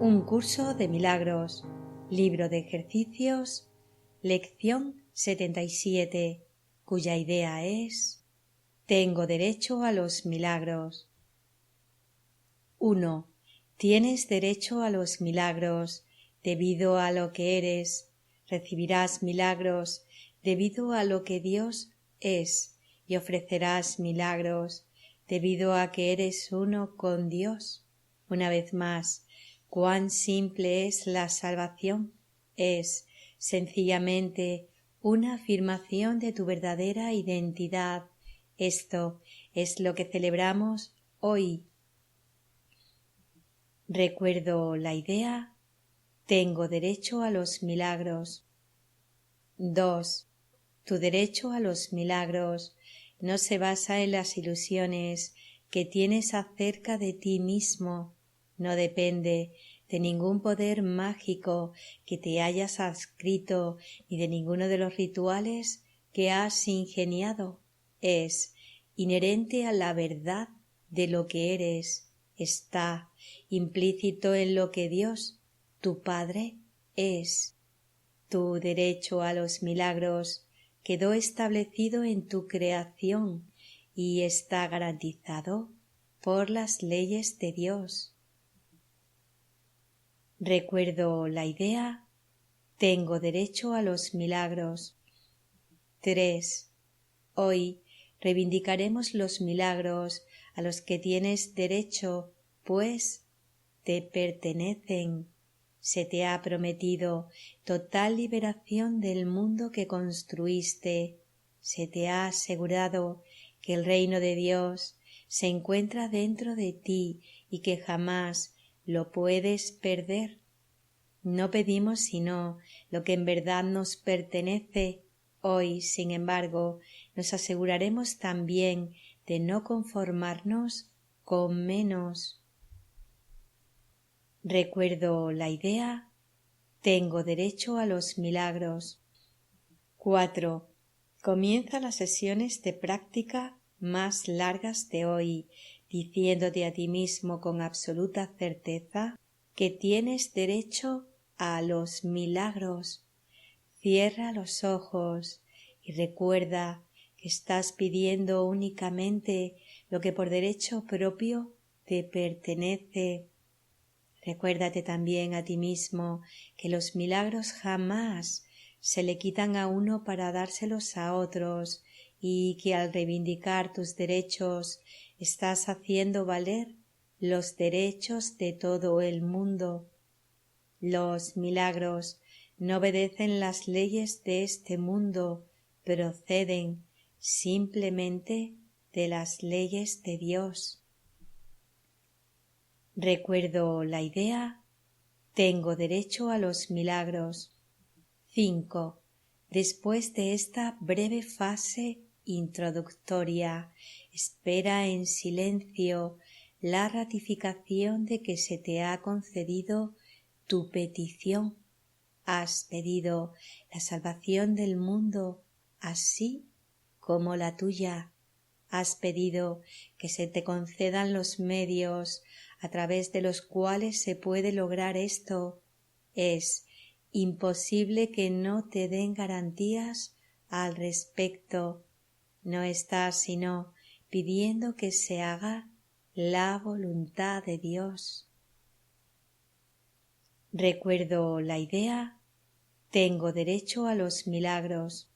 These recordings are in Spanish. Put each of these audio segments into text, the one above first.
Un curso de milagros, libro de ejercicios, lección 77, cuya idea es: tengo derecho a los milagros. 1. Tienes derecho a los milagros debido a lo que eres. Recibirás milagros debido a lo que Dios es y ofrecerás milagros debido a que eres uno con Dios. Una vez más, cuán simple es la salvación. Es sencillamente una afirmación de tu verdadera identidad. Esto es lo que celebramos hoy. Recuerdo la idea: tengo derecho a los milagros. 2. Tu derecho a los milagros no se basa en las ilusiones que tienes acerca de ti mismo. No depende de ningún poder mágico que te hayas adscrito ni de ninguno de los rituales que has ingeniado. Es inherente a la verdad de lo que eres. Está implícito en lo que Dios, tu Padre, es. Tu derecho a los milagros quedó establecido en tu creación y está garantizado por las leyes de Dios. Recuerdo la idea: tengo derecho a los milagros. 3. Hoy reivindicaremos los milagros a los que tienes derecho, pues te pertenecen. Se te ha prometido total liberación del mundo que construiste. Se te ha asegurado que el reino de Dios se encuentra dentro de ti y que jamás lo puedes perder. No pedimos sino lo que en verdad nos pertenece. Hoy, sin embargo, nos aseguraremos también de no conformarnos con menos. Recuerdo la idea: tengo derecho a los milagros. 4. Comienza las sesiones de práctica más largas de hoy, diciéndote a ti mismo con absoluta certeza que tienes derecho a los milagros. Cierra los ojos y recuerda que estás pidiendo únicamente lo que por derecho propio te pertenece. Recuérdate también a ti mismo que los milagros jamás se le quitan a uno para dárselos a otros y que al reivindicar tus derechos estás haciendo valer los derechos de todo el mundo. Los milagros no obedecen las leyes de este mundo, proceden simplemente de las leyes de Dios. Recuerdo la idea: tengo derecho a los milagros. 5. Después de esta breve fase introductoria, espera en silencio la ratificación de que se te ha concedido tu petición. Has pedido la salvación del mundo, así como la tuya. Has pedido que se te concedan los medios a través de los cuales se puede lograr esto. Es imposible que no te den garantías al respecto. No estás sino pidiendo que se haga la voluntad de Dios. Recuerdo la idea: tengo derecho a los milagros.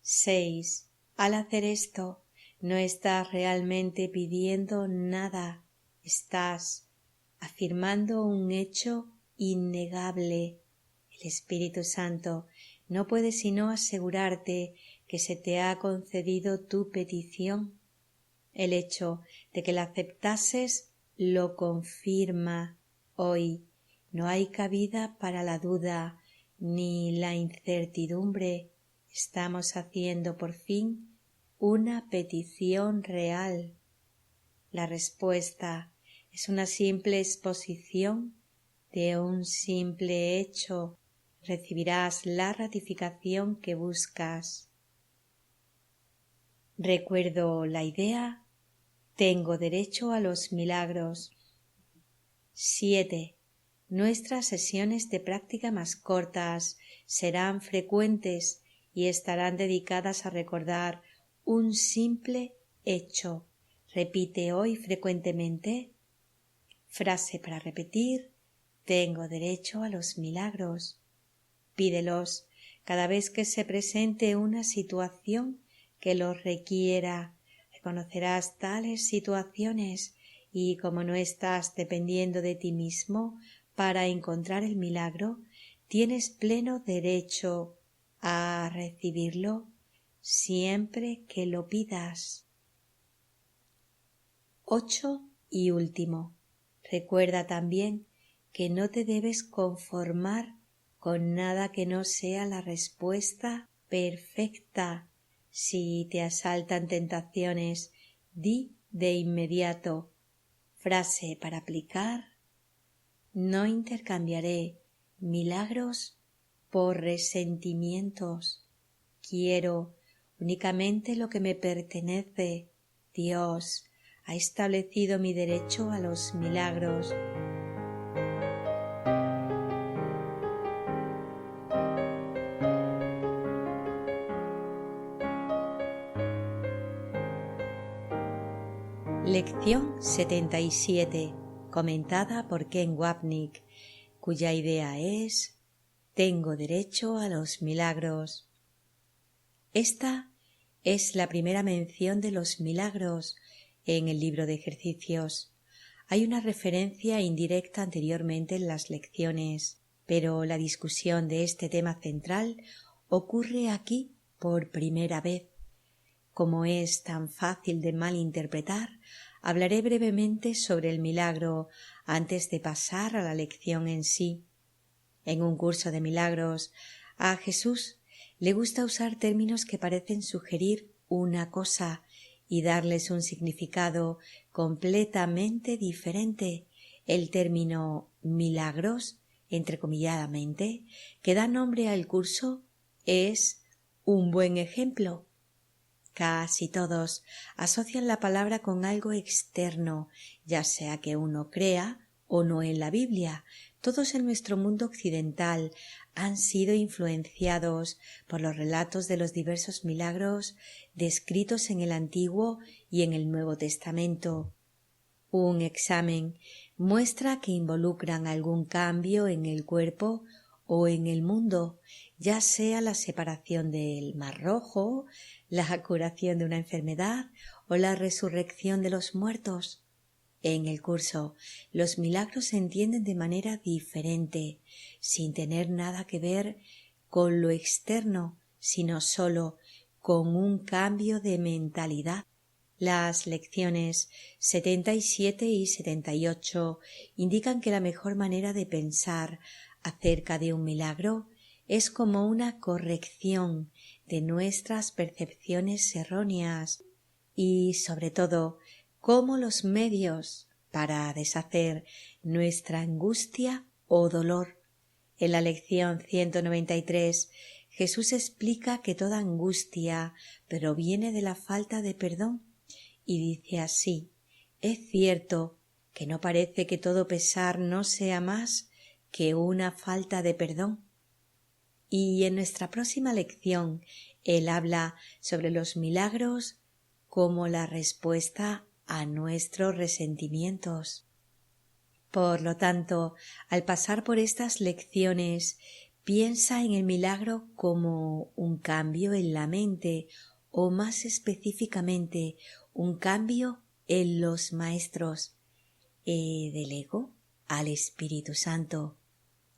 6. Al hacer esto, no estás realmente pidiendo nada, estás afirmando un hecho innegable. El Espíritu Santo no puede sino asegurarte que se te ha concedido tu petición. El hecho de que la aceptases lo confirma. Hoy no hay cabida para la duda ni la incertidumbre. Estamos haciendo por fin una petición real. La respuesta es una simple exposición de un simple hecho. Recibirás la ratificación que buscas. Recuerdo la idea: tengo derecho a los milagros. 7. nuestras sesiones de práctica más cortas serán frecuentes y estarán dedicadas a recordar un simple hecho. Repite hoy frecuentemente. Frase para repetir: tengo derecho a los milagros. Pídelos cada vez que se presente una situación que los requiera. Reconocerás tales situaciones y, como no estás dependiendo de ti mismo para encontrar el milagro, tienes pleno derecho a recibirlo siempre que lo pidas. 8 y último. Recuerda también que no te debes conformar con nada que no sea la respuesta perfecta. Si te asaltan tentaciones, di de inmediato. Frase para aplicar: no intercambiaré milagros por resentimientos. Quiero únicamente lo que me pertenece. Dios ha establecido mi derecho a los milagros. Lección 77, comentada por Ken Wapnick, cuya idea es: tengo derecho a los milagros. Esta es la primera mención de los milagros en el libro de ejercicios. Hay una referencia indirecta anteriormente en las lecciones, pero la discusión de este tema central ocurre aquí por primera vez. Como es tan fácil de malinterpretar, hablaré brevemente sobre el milagro antes de pasar a la lección en sí. En un curso de milagros, a Jesús le gusta usar términos que parecen sugerir una cosa y darles un significado completamente diferente. El término milagros, entrecomilladamente, que da nombre al curso, es un buen ejemplo. Casi todos asocian la palabra con algo externo, ya sea que uno crea o no en la Biblia. Todos en nuestro mundo occidental han sido influenciados por los relatos de los diversos milagros descritos en el Antiguo y en el Nuevo Testamento. Un examen muestra que involucran algún cambio en el cuerpo o en el mundo, ya sea la separación del Mar Rojo, la curación de una enfermedad o la resurrección de los muertos. En el curso, los milagros se entienden de manera diferente, sin tener nada que ver con lo externo, sino solo con un cambio de mentalidad. Las lecciones 77 y 78 indican que la mejor manera de pensar acerca de un milagro es como una corrección de nuestras percepciones erróneas y, sobre todo, como los medios para deshacer nuestra angustia o dolor. En la lección 193, Jesús explica que toda angustia proviene de la falta de perdón y dice así: es cierto que no parece que todo pesar no sea más que una falta de perdón. Y en nuestra próxima lección, él habla sobre los milagros como la respuesta a nuestros resentimientos. Por lo tanto, al pasar por estas lecciones, piensa en el milagro como un cambio en la mente, o más específicamente, un cambio en los maestros, del ego al Espíritu Santo.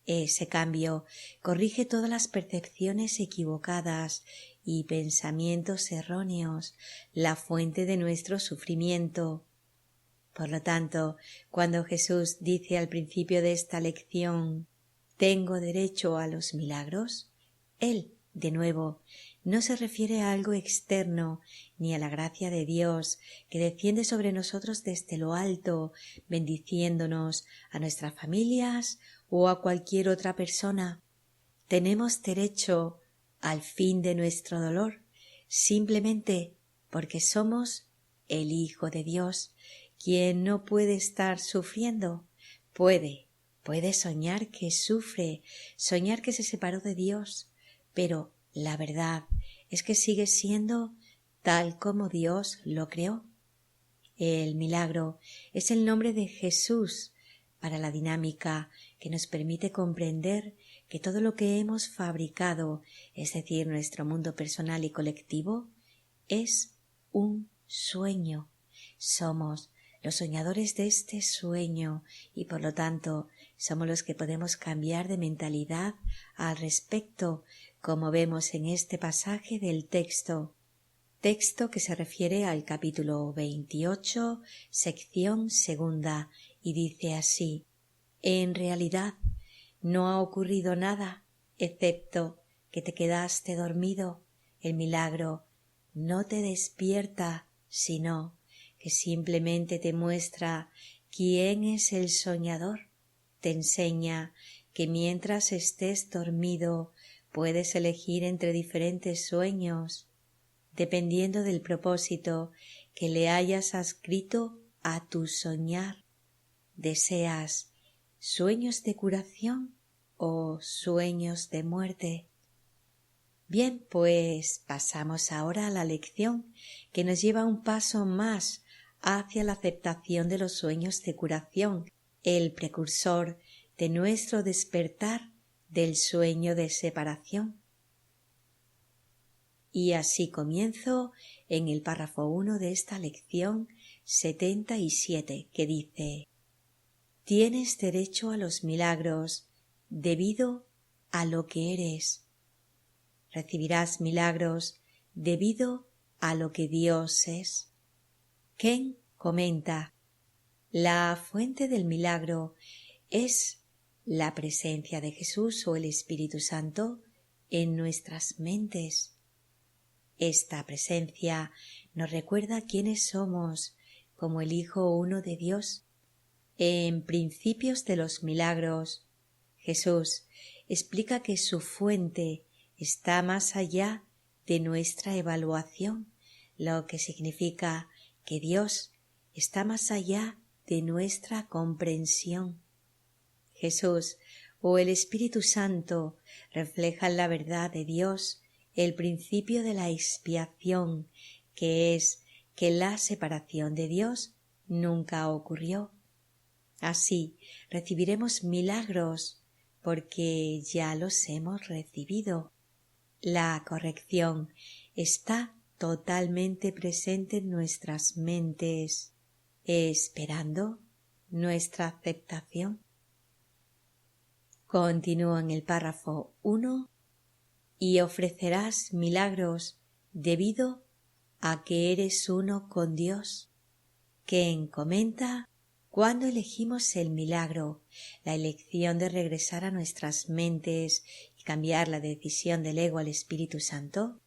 Ese cambio corrige todas las percepciones equivocadas y pensamientos erróneos, la fuente de nuestro sufrimiento. Por lo tanto, cuando Jesús dice al principio de esta lección: tengo derecho a los milagros, él, de nuevo, no se refiere a algo externo ni a la gracia de Dios que desciende sobre nosotros desde lo alto, bendiciéndonos a nuestras familias o a cualquier otra persona. Tenemos derecho al fin de nuestro dolor simplemente porque somos el Hijo de Dios, quien no puede estar sufriendo, puede puede soñar que sufre, soñar que se separó de Dios, pero la verdad es que sigue siendo tal como Dios lo creó. El milagro es el nombre de Jesús para la dinámica que nos permite comprender que todo lo que hemos fabricado, es decir, nuestro mundo personal y colectivo, es un sueño. Somos los soñadores de este sueño y por lo tanto somos los que podemos cambiar de mentalidad al respecto, como vemos en este pasaje del texto que se refiere al capítulo 28, sección segunda, y dice así: en realidad no ha ocurrido nada excepto que te quedaste dormido. El milagro no te despierta, sino que simplemente te muestra quién es el soñador. Te enseña que mientras estés dormido puedes elegir entre diferentes sueños, dependiendo del propósito que le hayas adscrito a tu soñar. ¿Deseas sueños de curación o sueños de muerte? Bien, pues pasamos ahora a la lección que nos lleva un paso más hacia la aceptación de los sueños de curación, el precursor de nuestro despertar del sueño de separación. Y así comienzo en el párrafo 1 de esta lección 77, que dice: tienes derecho a los milagros debido a lo que eres. Recibirás milagros debido a lo que Dios es. Ken comenta: la fuente del milagro es la presencia de Jesús o el Espíritu Santo en nuestras mentes. Esta presencia nos recuerda quiénes somos como el Hijo uno de Dios. En Principios de los Milagros, Jesús explica que su fuente está más allá de nuestra evaluación, lo que significa que Dios está más allá de nuestra comprensión. Jesús o el Espíritu Santo reflejan la verdad de Dios, el principio de la expiación, que es que la separación de Dios nunca ocurrió. Así recibiremos milagros porque ya los hemos recibido. La corrección está totalmente presente en nuestras mentes, esperando nuestra aceptación. Continúa en el párrafo 1: y ofrecerás milagros debido a que eres uno con Dios. Ken comenta: cuando elegimos el milagro, la elección de regresar a nuestras mentes y cambiar la decisión del ego al Espíritu Santo,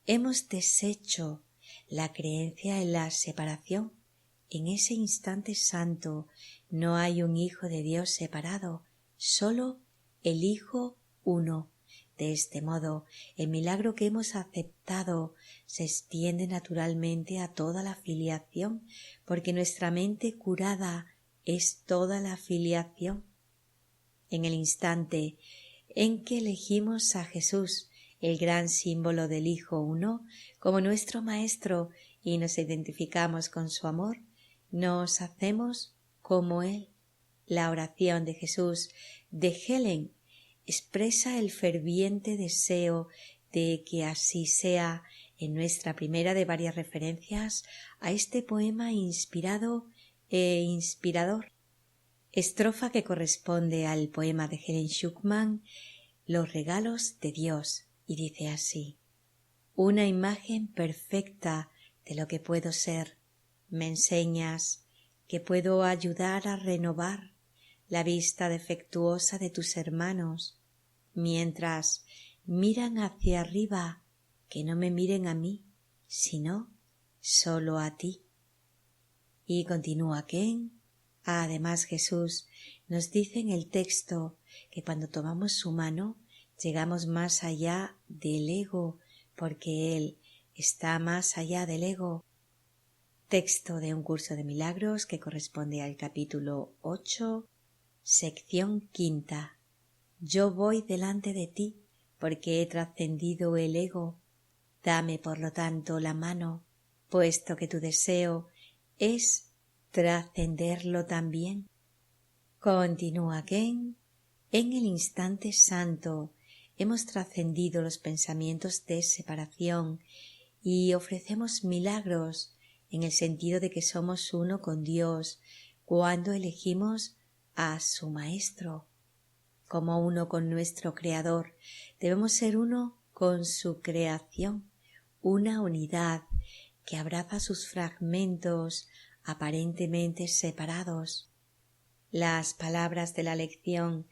hemos deshecho la creencia en la separación. En ese instante santo no hay un Hijo de Dios separado, solo el Hijo uno. De este modo, el milagro que hemos aceptado se extiende naturalmente a toda la filiación, porque nuestra mente curada es toda la filiación. En el instante en que elegimos a Jesús, el gran símbolo del Hijo uno, como nuestro Maestro y nos identificamos con su amor, nos hacemos como Él. La oración de Jesús de Helen expresa el ferviente deseo de que así sea en nuestra primera de varias referencias a este poema inspirado e inspirador. Estrofa que corresponde al poema de Helen Schucman, Los regalos de Dios, y dice así: una imagen perfecta de lo que puedo ser, me enseñas que puedo ayudar a renovar la vista defectuosa de tus hermanos, mientras miran hacia arriba, que no me miren a mí, sino solo a ti. Y continúa Ken: además Jesús nos dice en el texto que cuando tomamos su mano llegamos más allá del ego, porque Él está más allá del ego. Texto de un curso de milagros que corresponde al capítulo 8, Sección quinta. Yo voy delante de ti, porque he trascendido el ego. Dame, por lo tanto, la mano, puesto que tu deseo es trascenderlo también. Continúa Ken. En el instante santo hemos trascendido los pensamientos de separación y ofrecemos milagros en el sentido de que somos uno con Dios cuando elegimos a su Maestro. Como uno con nuestro Creador, debemos ser uno con su creación, una unidad que abraza sus fragmentos aparentemente separados. Las palabras de la lección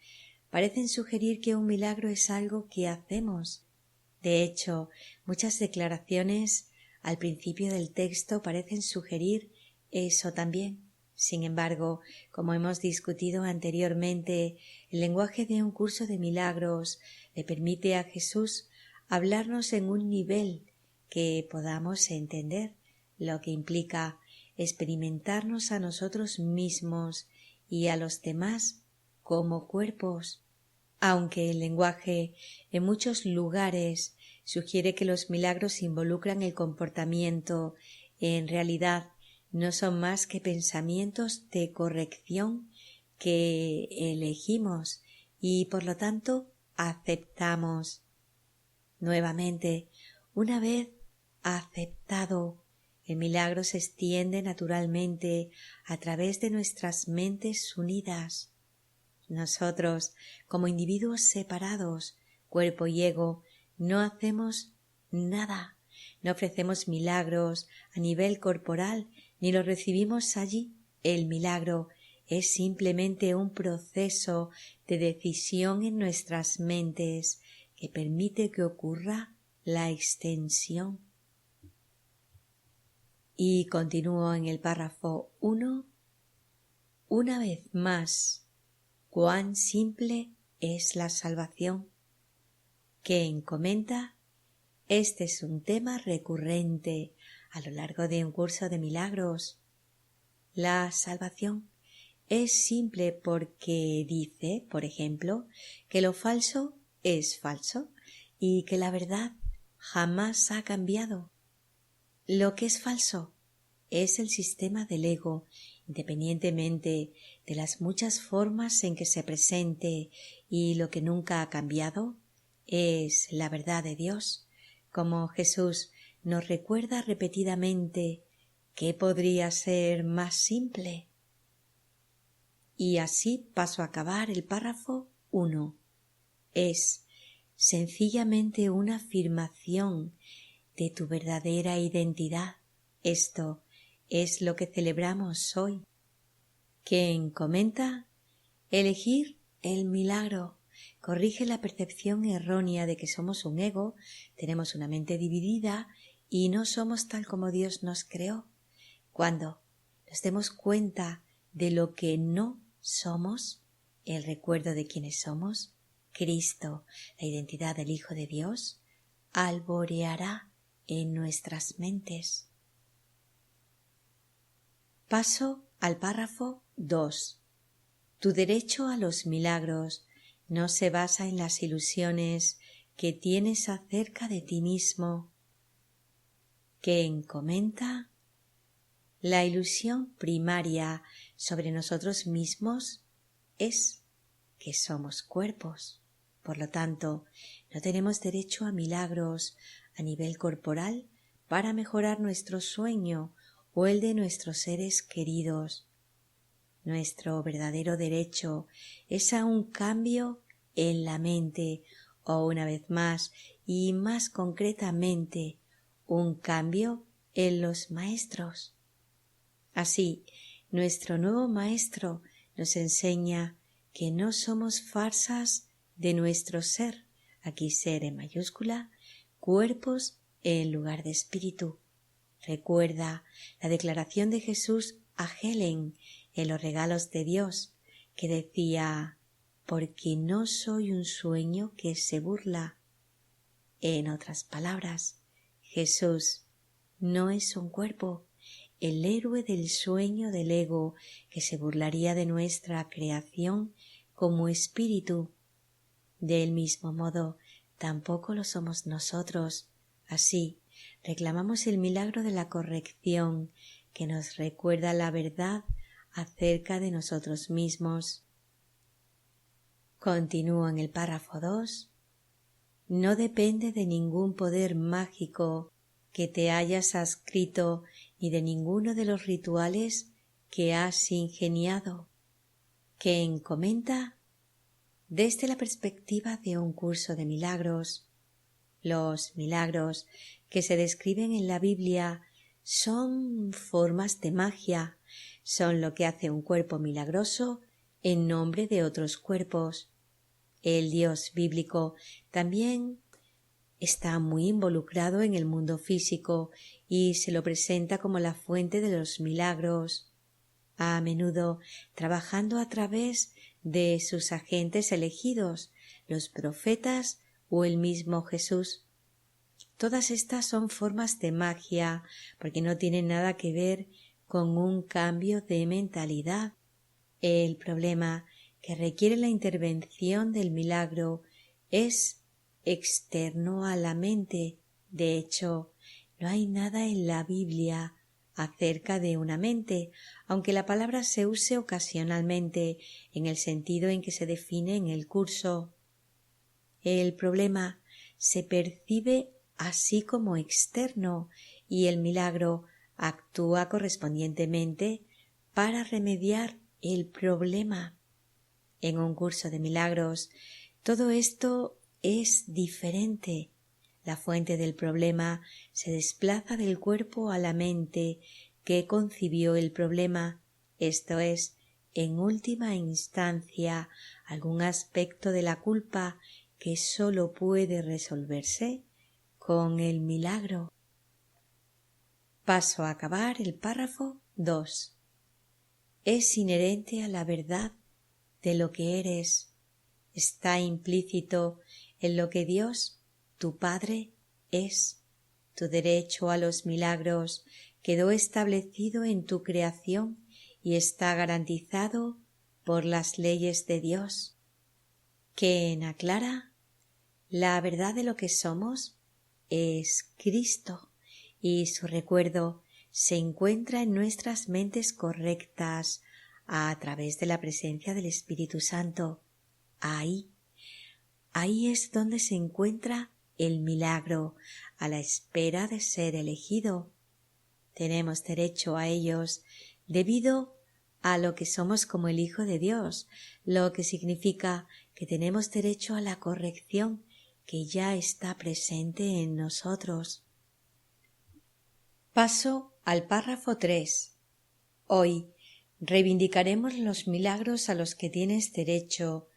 parecen sugerir que un milagro es algo que hacemos. De hecho, muchas declaraciones al principio del texto parecen sugerir eso también. Sin embargo, como hemos discutido anteriormente, el lenguaje de un curso de milagros le permite a Jesús hablarnos en un nivel que podamos entender, lo que implica experimentarnos a nosotros mismos y a los demás como cuerpos. Aunque el lenguaje en muchos lugares sugiere que los milagros involucran el comportamiento, en realidad no son más que pensamientos de corrección que elegimos y por lo tanto aceptamos. Nuevamente, una vez aceptado, el milagro se extiende naturalmente a través de nuestras mentes unidas. Nosotros, como individuos separados, cuerpo y ego, no hacemos nada, no ofrecemos milagros a nivel corporal, ni los recibimos allí. El milagro es simplemente un proceso de decisión en nuestras mentes que permite que ocurra la extensión. Y continúo en el párrafo 1. Una vez más, cuán simple es la salvación. Ken comenta, este es un tema recurrente a lo largo de un curso de milagros. La salvación es simple porque dice, por ejemplo, que lo falso es falso y que la verdad jamás ha cambiado. Lo que es falso es el sistema del ego, independientemente de las muchas formas en que se presente, y lo que nunca ha cambiado es la verdad de Dios, como Jesús nos recuerda repetidamente. ¿Qué podría ser más simple? Y así paso a acabar el párrafo 1. Es sencillamente una afirmación de tu verdadera identidad. Esto es lo que celebramos hoy. Ken comenta, elegir el milagro corrige la percepción errónea de que somos un ego, tenemos una mente dividida y no somos tal como Dios nos creó. Cuando nos demos cuenta de lo que no somos, el recuerdo de quiénes somos, Cristo, la identidad del Hijo de Dios, alboreará en nuestras mentes. Paso al párrafo 2. Tu derecho a los milagros no se basa en las ilusiones que tienes acerca de ti mismo. Ken comenta, la ilusión primaria sobre nosotros mismos es que somos cuerpos. Por lo tanto, no tenemos derecho a milagros a nivel corporal para mejorar nuestro sueño o el de nuestros seres queridos. Nuestro verdadero derecho es a un cambio en la mente, o una vez más y más concretamente, un cambio en los maestros. Así, nuestro nuevo maestro nos enseña que no somos farsas de nuestro ser, aquí ser en mayúscula, cuerpos en lugar de espíritu. Recuerda la declaración de Jesús a Helen en los regalos de Dios, que decía, porque no soy un sueño que se burla. En otras palabras, Jesús no es un cuerpo, el héroe del sueño del ego que se burlaría de nuestra creación como espíritu. Del mismo modo, tampoco lo somos nosotros. Así, reclamamos el milagro de la corrección que nos recuerda la verdad acerca de nosotros mismos. Continúo en el párrafo 2. No depende de ningún poder mágico que te hayas adscrito ni de ninguno de los rituales que has ingeniado. Quien comenta desde la perspectiva de un curso de milagros. Los milagros que se describen en la Biblia son formas de magia, son lo que hace un cuerpo milagroso en nombre de otros cuerpos. El Dios bíblico también está muy involucrado en el mundo físico y se lo presenta como la fuente de los milagros, a menudo trabajando a través de sus agentes elegidos, los profetas o el mismo Jesús. Todas estas son formas de magia porque no tienen nada que ver con un cambio de mentalidad. El problema que requiere la intervención del milagro es externo a la mente. De hecho, no hay nada en la Biblia acerca de una mente, aunque la palabra se use ocasionalmente en el sentido en que se define en el curso. El problema se percibe así como externo y el milagro actúa correspondientemente para remediar el problema. En un curso de milagros, todo esto es diferente. La fuente del problema se desplaza del cuerpo a la mente que concibió el problema, esto es, en última instancia, algún aspecto de la culpa que sólo puede resolverse con el milagro. Paso a acabar el párrafo 2. Es inherente a la verdad de lo que eres. Está implícito en lo que Dios, tu Padre, es. Tu derecho a los milagros quedó establecido en tu creación y está garantizado por las leyes de Dios. ¿Quién aclara? La verdad de lo que somos es Cristo y su recuerdo se encuentra en nuestras mentes correctas a través de la presencia del Espíritu Santo. Ahí es donde se encuentra el milagro, a la espera de ser elegido. Tenemos derecho a ellos debido a lo que somos como el Hijo de Dios, lo que significa que tenemos derecho a la corrección que ya está presente en nosotros. Paso al párrafo 3. Hoy reivindicaremos los milagros a los que tienes derecho,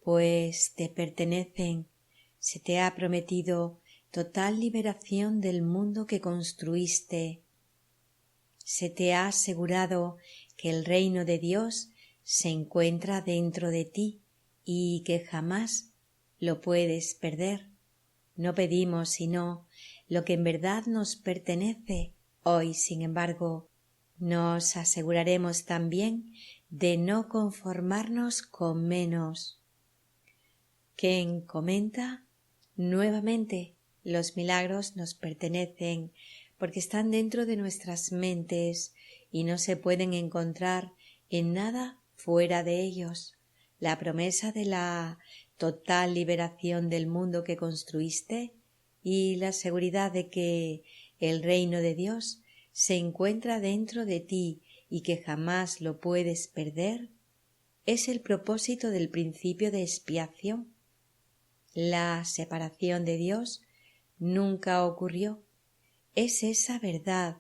pues te pertenecen. Se te ha prometido total liberación del mundo que construiste. Se te ha asegurado que el reino de Dios se encuentra dentro de ti y que jamás lo puedes perder. No pedimos sino lo que en verdad nos pertenece. Hoy, sin embargo, nos aseguraremos también de no conformarnos con menos. Quien comenta nuevamente, los milagros nos pertenecen porque están dentro de nuestras mentes y no se pueden encontrar en nada fuera de ellos. La promesa de la total liberación del mundo que construiste y la seguridad de que el reino de Dios se encuentra dentro de ti y que jamás lo puedes perder, es el propósito del principio de expiación. La separación de Dios nunca ocurrió. Es esa verdad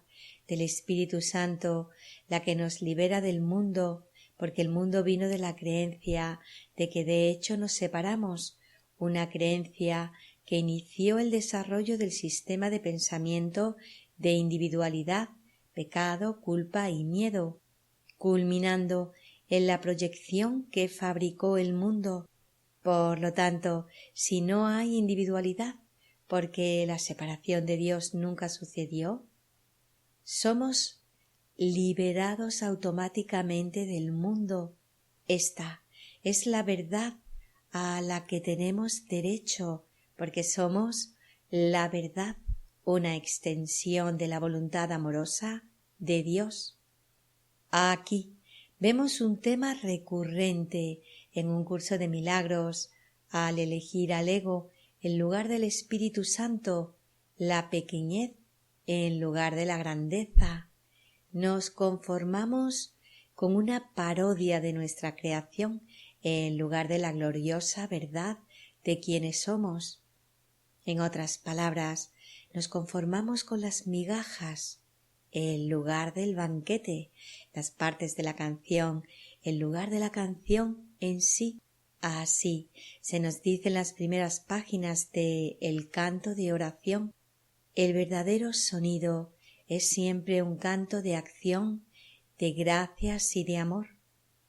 del Espíritu Santo la que nos libera del mundo, porque el mundo vino de la creencia de que de hecho nos separamos, una creencia que inició el desarrollo del sistema de pensamiento de individualidad, pecado, culpa y miedo, culminando en la proyección que fabricó el mundo. Por lo tanto, si no hay individualidad, porque la separación de Dios nunca sucedió, somos liberados automáticamente del mundo. Esta es la verdad a la que tenemos derecho, porque somos la verdad, una extensión de la voluntad amorosa de Dios. Aquí vemos un tema recurrente en un curso de milagros al elegir al ego en lugar del Espíritu Santo, la pequeñez en lugar de la grandeza. Nos conformamos con una parodia de nuestra creación en lugar de la gloriosa verdad de quienes somos. En otras palabras, nos conformamos con las migajas en lugar del banquete, las partes de la canción en lugar de la canción en sí. Así se nos dice en las primeras páginas de El canto de oración. El verdadero sonido es siempre un canto de acción, de gracias y de amor.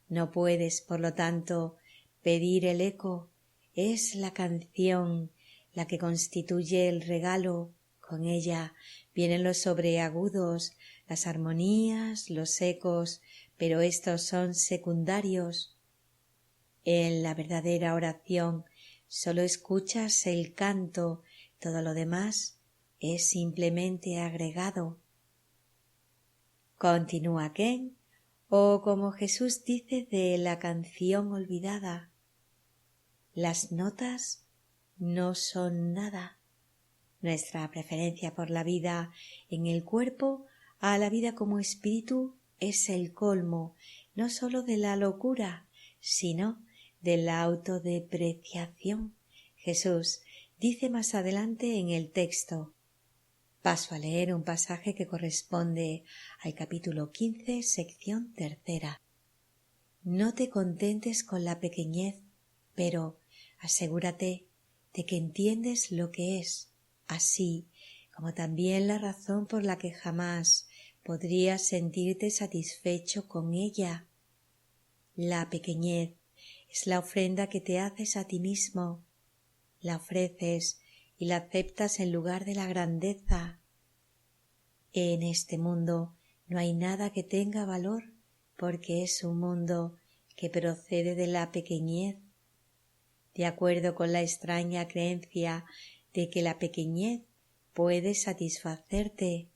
No puedes, por lo tanto, pedir el eco. Es la canción la que constituye el regalo. Con ella vienen los sobreagudos, las armonías, los ecos, pero estos son secundarios. En la verdadera oración solo escuchas el canto, todo lo demás es simplemente agregado. Continúa Ken, o como Jesús dice de la canción olvidada, las notas no son nada. Nuestra preferencia por la vida en el cuerpo a la vida como espíritu es el colmo, no sólo de la locura, sino de la autodepreciación. Jesús dice más adelante en el texto. Paso a leer un pasaje que corresponde al capítulo 15, sección 3. No te contentes con la pequeñez, pero asegúrate de que entiendes lo que es, así como también la razón por la que jamás podrías sentirte satisfecho con ella. La pequeñez es la ofrenda que te haces a ti mismo, la ofreces y la aceptas en lugar de la grandeza. En este mundo no hay nada que tenga valor, porque es un mundo que procede de la pequeñez. De acuerdo con la extraña creencia de que la pequeñez puede satisfacerte.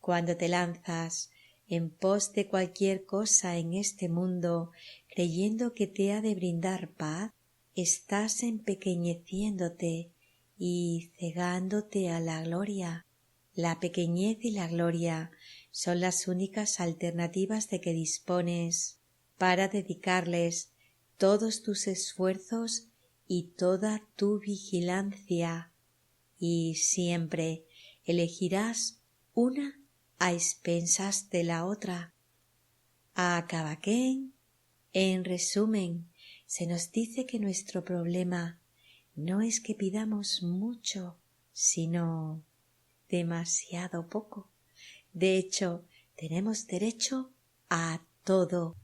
Cuando te lanzas en pos de cualquier cosa en este mundo, creyendo que te ha de brindar paz, estás empequeñeciéndote y cegándote a la gloria. La pequeñez y la gloria son las únicas alternativas de que dispones para dedicarles todos tus esfuerzos y toda tu vigilancia, y siempre elegirás una a expensas de la otra. Acaba Ken. En resumen, se nos dice que nuestro problema no es que pidamos mucho, sino demasiado poco. De hecho, tenemos derecho a todo.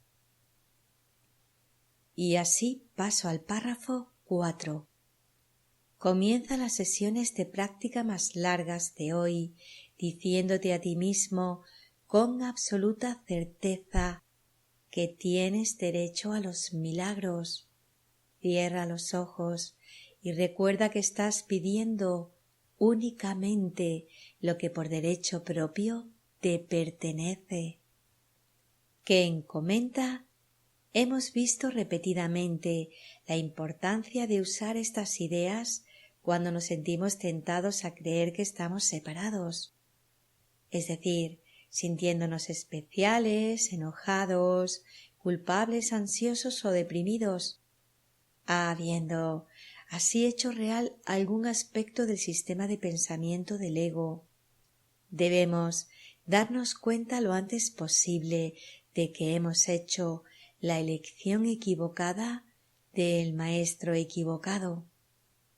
Y así paso al párrafo 4. Comienza las sesiones de práctica más largas de hoy, diciéndote a ti mismo con absoluta certeza que tienes derecho a los milagros. Cierra los ojos y recuerda que estás pidiendo únicamente lo que por derecho propio te pertenece. Ken comenta: hemos visto repetidamente la importancia de usar estas ideas cuando nos sentimos tentados a creer que estamos separados, es decir, sintiéndonos especiales, enojados, culpables, ansiosos o deprimidos, habiendo así hecho real algún aspecto del sistema de pensamiento del ego. Debemos darnos cuenta lo antes posible de que hemos hecho la elección equivocada del maestro equivocado.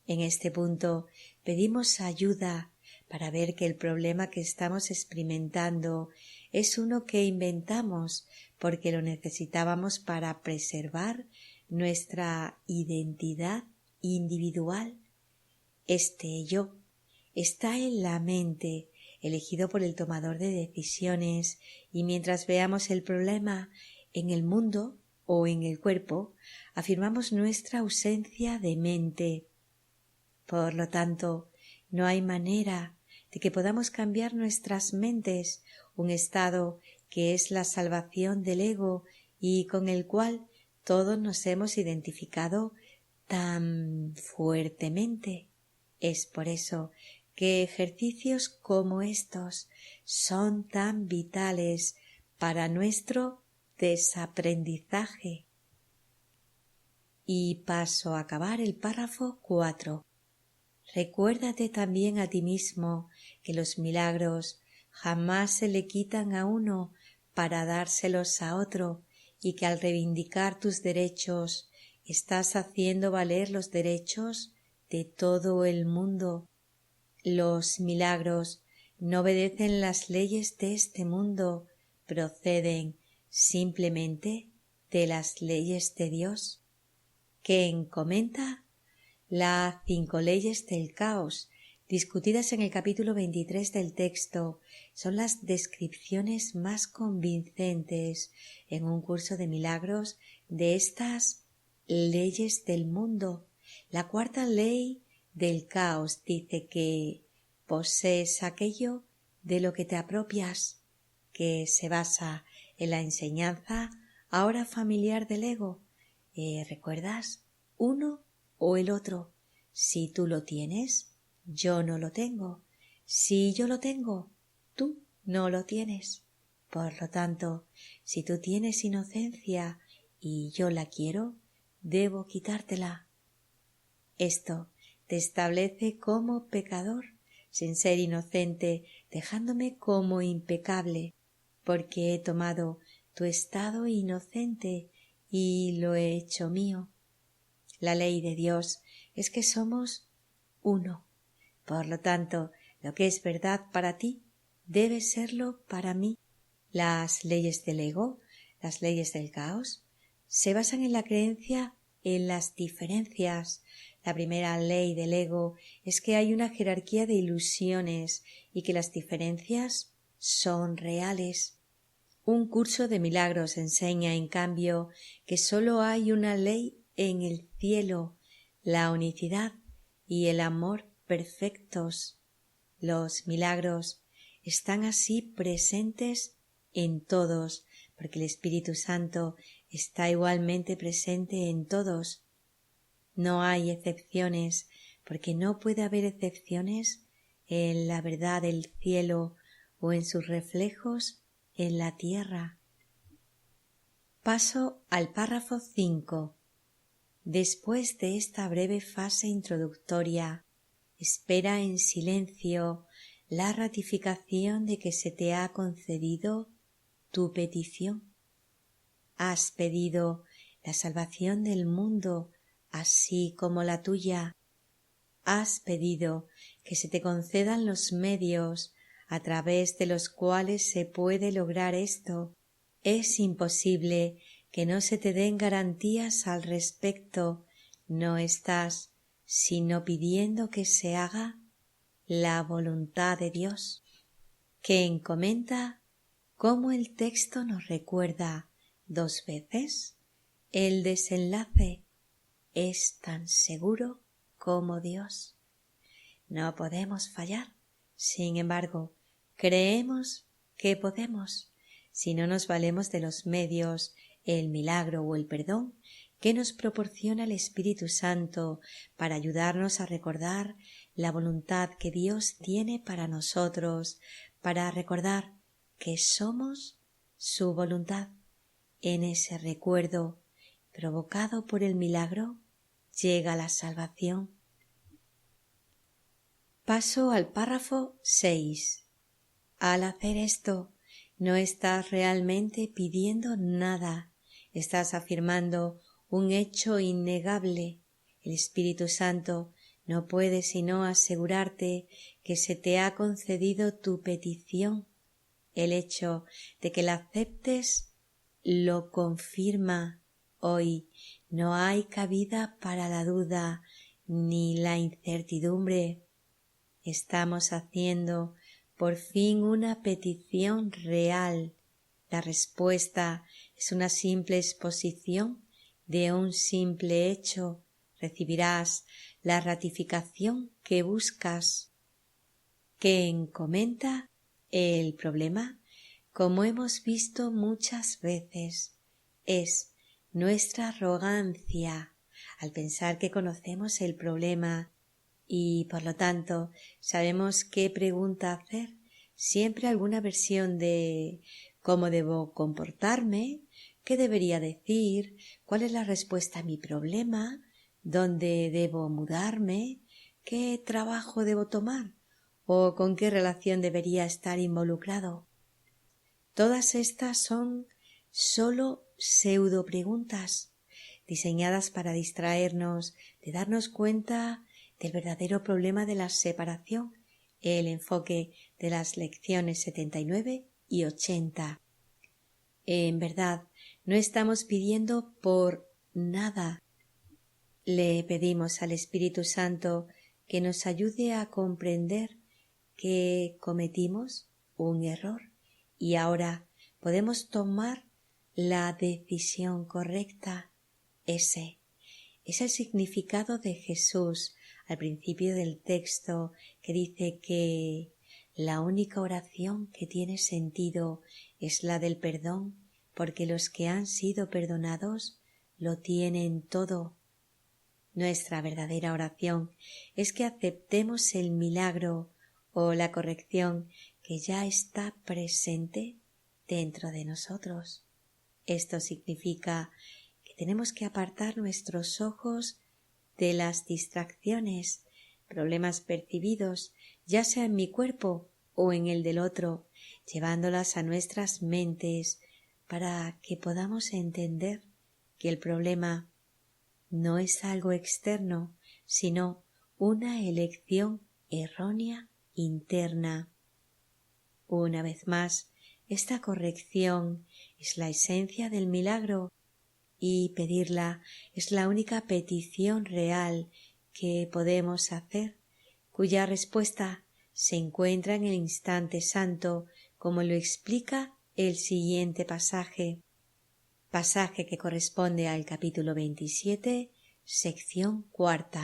En este punto pedimos ayuda para ver que el problema que estamos experimentando es uno que inventamos porque lo necesitábamos para preservar nuestra identidad individual. Este yo está en la mente, elegido por el tomador de decisiones, y mientras veamos el problema en el mundo o en el cuerpo, afirmamos nuestra ausencia de mente. Por lo tanto, no hay manera de que podamos cambiar nuestras mentes, un estado que es la salvación del ego y con el cual todos nos hemos identificado tan fuertemente. Es por eso que ejercicios como estos son tan vitales para nuestro desaprendizaje. Y paso a acabar el párrafo 4. Recuérdate también a ti mismo que los milagros jamás se le quitan a uno para dárselos a otro, y que al reivindicar tus derechos estás haciendo valer los derechos de todo el mundo. Los milagros no obedecen las leyes de este mundo, proceden simplemente de las leyes de Dios. Ken comenta las 5 leyes del caos, discutidas en el capítulo 23 del texto, son las descripciones más convincentes en un curso de milagros de estas leyes del mundo. La 4ª ley del caos dice que posees aquello de lo que te apropias, que se basa en la enseñanza ahora familiar del ego. ¿Recuerdas? Uno o el otro. Si tú lo tienes, yo no lo tengo. Si yo lo tengo, tú no lo tienes. Por lo tanto, si tú tienes inocencia y yo la quiero, debo quitártela. Esto te establece como pecador, sin ser inocente, dejándome como impecable, porque he tomado tu estado inocente y lo he hecho mío. La ley de Dios es que somos uno. Por lo tanto, lo que es verdad para ti debe serlo para mí. Las leyes del ego, las leyes del caos, se basan en la creencia en las diferencias. La primera ley del ego es que hay una jerarquía de ilusiones y que las diferencias son reales. Un curso de milagros enseña, en cambio, que sólo hay una ley en el cielo, la unicidad y el amor perfectos. Los milagros están así presentes en todos, porque el Espíritu Santo está igualmente presente en todos. No hay excepciones, porque no puede haber excepciones en la verdad del cielo o en sus reflejos en la tierra. Paso al párrafo 5. Después de esta breve fase introductoria, espera en silencio la ratificación de que se te ha concedido tu petición. Has pedido la salvación del mundo, así como la tuya. Has pedido que se te concedan los medios a través de los cuales se puede lograr esto. Es imposible que no se te den garantías al respecto. No estás sino pidiendo que se haga la voluntad de Dios. Ken comenta cómo el texto nos recuerda 2 veces el desenlace es tan seguro como Dios. No podemos fallar. Sin embargo, creemos que podemos, si no nos valemos de los medios, el milagro o el perdón que nos proporciona el Espíritu Santo para ayudarnos a recordar la voluntad que Dios tiene para nosotros, para recordar que somos su voluntad. En ese recuerdo, provocado por el milagro, llega la salvación. Paso al párrafo 6. Al hacer esto, no estás realmente pidiendo nada, estás afirmando un hecho innegable. El Espíritu Santo no puede sino asegurarte que se te ha concedido tu petición. El hecho de que la aceptes lo confirma. Hoy no hay cabida para la duda ni la incertidumbre. Estamos haciendo por fin una petición real. La respuesta es una simple exposición de un simple hecho. Recibirás la ratificación que buscas. ¿Quién comenta el problema? Como hemos visto muchas veces, es nuestra arrogancia al pensar que conocemos el problema y, por lo tanto, sabemos qué pregunta hacer. Siempre alguna versión de cómo debo comportarme, qué debería decir, cuál es la respuesta a mi problema, dónde debo mudarme, qué trabajo debo tomar o con qué relación debería estar involucrado. Todas estas son sólo pseudo preguntas diseñadas para distraernos de darnos cuenta del verdadero problema de la separación, el enfoque de las lecciones 79 y 80. En verdad, no estamos pidiendo por nada. Le pedimos al Espíritu Santo que nos ayude a comprender que cometimos un error y ahora podemos tomar la decisión correcta. Ese es el significado de Jesús al principio del texto, que dice que la única oración que tiene sentido es la del perdón, porque los que han sido perdonados lo tienen todo. Nuestra verdadera oración es que aceptemos el milagro o la corrección que ya está presente dentro de nosotros. Esto significa que tenemos que apartar nuestros ojos de las distracciones, problemas percibidos, ya sea en mi cuerpo o en el del otro, llevándolas a nuestras mentes para que podamos entender que el problema no es algo externo, sino una elección errónea interna. Una vez más, esta corrección es la esencia del milagro y pedirla es la única petición real que podemos hacer, cuya respuesta se encuentra en el instante santo, como lo explica el siguiente pasaje que corresponde al capítulo 27, sección 4.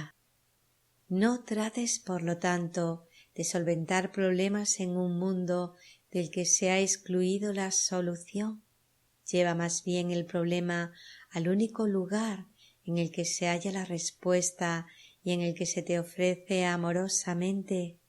No trates, por lo tanto, de solventar problemas en un mundo del que se ha excluido la solución. Lleva más bien el problema al único lugar en el que se halla la respuesta y en el que se te ofrece amorosamente.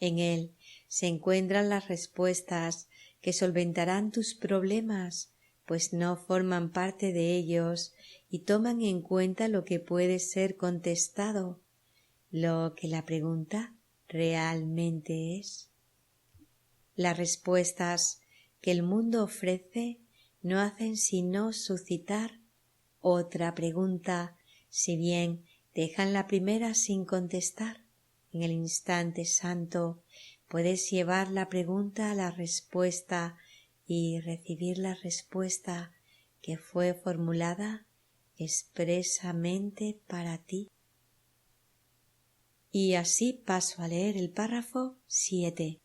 En él se encuentran las respuestas que solventarán tus problemas, pues no forman parte de ellos y toman en cuenta lo que puede ser contestado, lo que la pregunta realmente es. Las respuestas que el mundo ofrece no hacen sino suscitar otra pregunta, si bien dejan la primera sin contestar. En el instante santo puedes llevar la pregunta a la respuesta y recibir la respuesta que fue formulada expresamente para ti. Y así paso a leer el párrafo 7.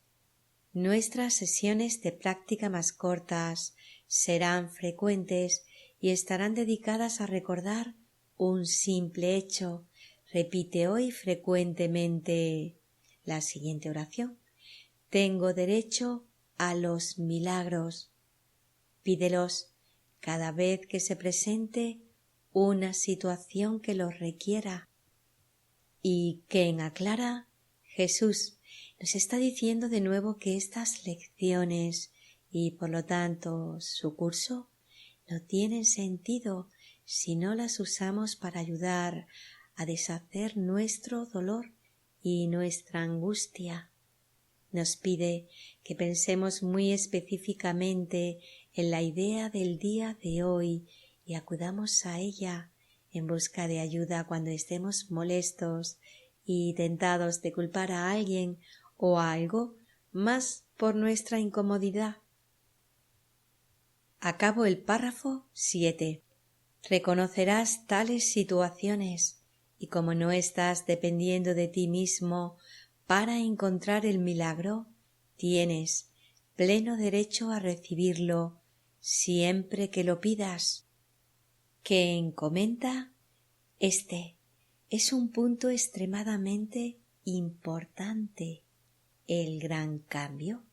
Nuestras sesiones de práctica más cortas serán frecuentes y estarán dedicadas a recordar un simple hecho. Repite hoy frecuentemente la siguiente oración. Tengo derecho a los milagros. Pídelos cada vez que se presente una situación que los requiera. Y quien aclara, Jesús nos está diciendo de nuevo que estas lecciones y por lo tanto su curso no tienen sentido si no las usamos para ayudar a deshacer nuestro dolor y nuestra angustia. Nos pide que pensemos muy específicamente en la idea del día de hoy y acudamos a ella en busca de ayuda cuando estemos molestos y tentados de culpar a alguien o a algo más por nuestra incomodidad. Acabo el párrafo 7. Reconocerás tales situaciones y como no estás dependiendo de ti mismo para encontrar el milagro, tienes pleno derecho a recibirlo siempre que lo pidas. Quien comenta: este es un punto extremadamente importante, el gran cambio.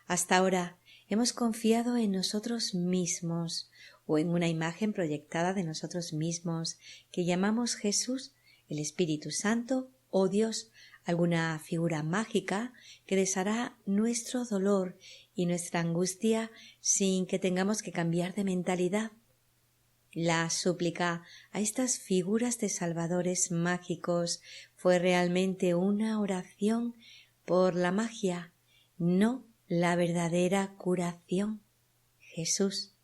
Hasta ahora hemos confiado en nosotros mismos o en una imagen proyectada de nosotros mismos que llamamos Jesús, el Espíritu Santo o Dios, alguna figura mágica que deshará nuestro dolor y nuestra angustia sin que tengamos que cambiar de mentalidad. La súplica a estas figuras de salvadores mágicos fue realmente una oración por la magia, no la verdadera curación. Jesús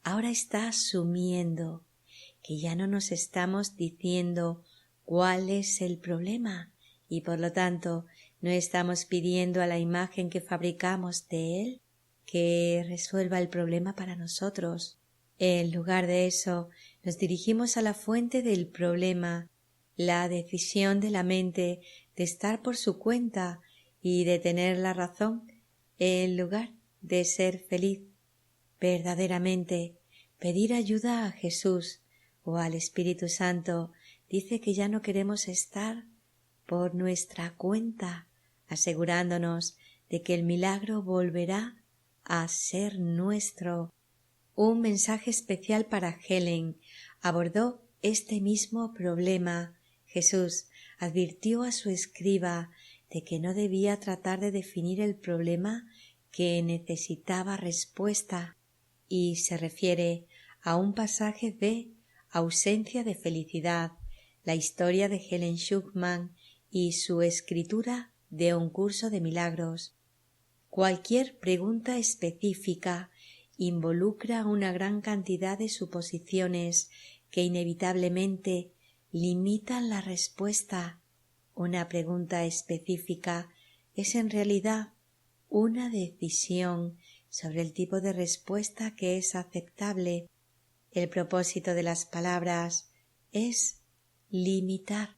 ahora está asumiendo que ya no nos estamos diciendo cuál es el problema y por lo tanto no estamos pidiendo a la imagen que fabricamos de Él que resuelva el problema para nosotros. En lugar de eso, nos dirigimos a la fuente del problema, la decisión de la mente de estar por su cuenta y de tener la razón, en lugar de ser feliz. Verdaderamente, pedir ayuda a Jesús o al Espíritu Santo dice que ya no queremos estar por nuestra cuenta, asegurándonos de que el milagro volverá a ser nuestro. Un mensaje especial para Helen abordó este mismo problema. Jesús advirtió a su escriba de que no debía tratar de definir el problema que necesitaba respuesta, y se refiere a un pasaje de Ausencia de felicidad, la historia de Helen Schucman y su escritura de un curso de milagros. Cualquier pregunta específica involucra una gran cantidad de suposiciones que inevitablemente limitan la respuesta. Una pregunta específica es en realidad una decisión sobre el tipo de respuesta que es aceptable. El propósito de las palabras es limitar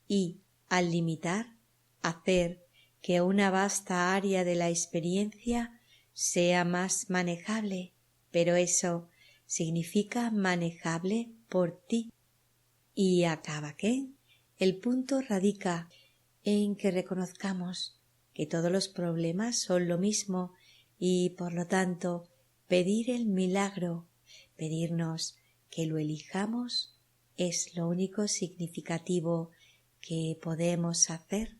y, al limitar, hacer que una vasta área de la experiencia sea más manejable, pero eso significa manejable por ti. Y acaba que el punto radica en que reconozcamos que todos los problemas son lo mismo y, por lo tanto, pedir el milagro, pedirnos que lo elijamos, es lo único significativo que podemos hacer.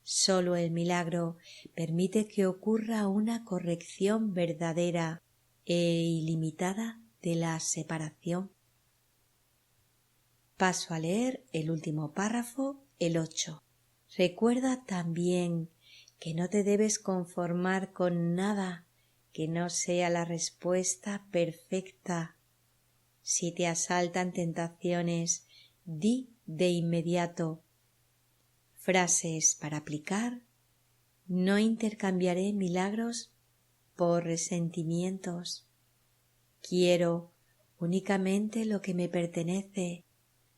Solo el milagro permite que ocurra una corrección verdadera e ilimitada de la separación. Paso a leer el último párrafo, el 8. Recuerda también que no te debes conformar con nada que no sea la respuesta perfecta. Si te asaltan tentaciones, di de inmediato: frases para aplicar: no intercambiaré milagros por resentimientos. Quiero únicamente lo que me pertenece.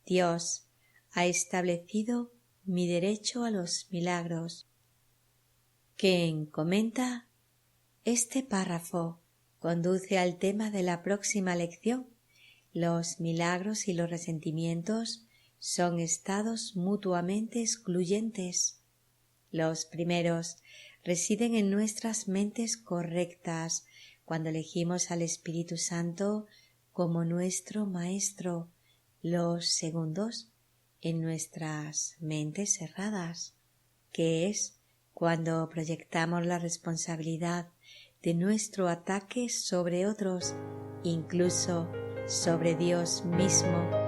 Dios ha establecido mi derecho a los milagros. Quien comenta: este párrafo conduce al tema de la próxima lección. Los milagros y los resentimientos son estados mutuamente excluyentes. Los primeros residen en nuestras mentes correctas cuando elegimos al Espíritu Santo como nuestro Maestro. Los segundos en nuestras mentes cerradas, que es cuando proyectamos la responsabilidad de nuestro ataque sobre otros, incluso sobre Dios mismo.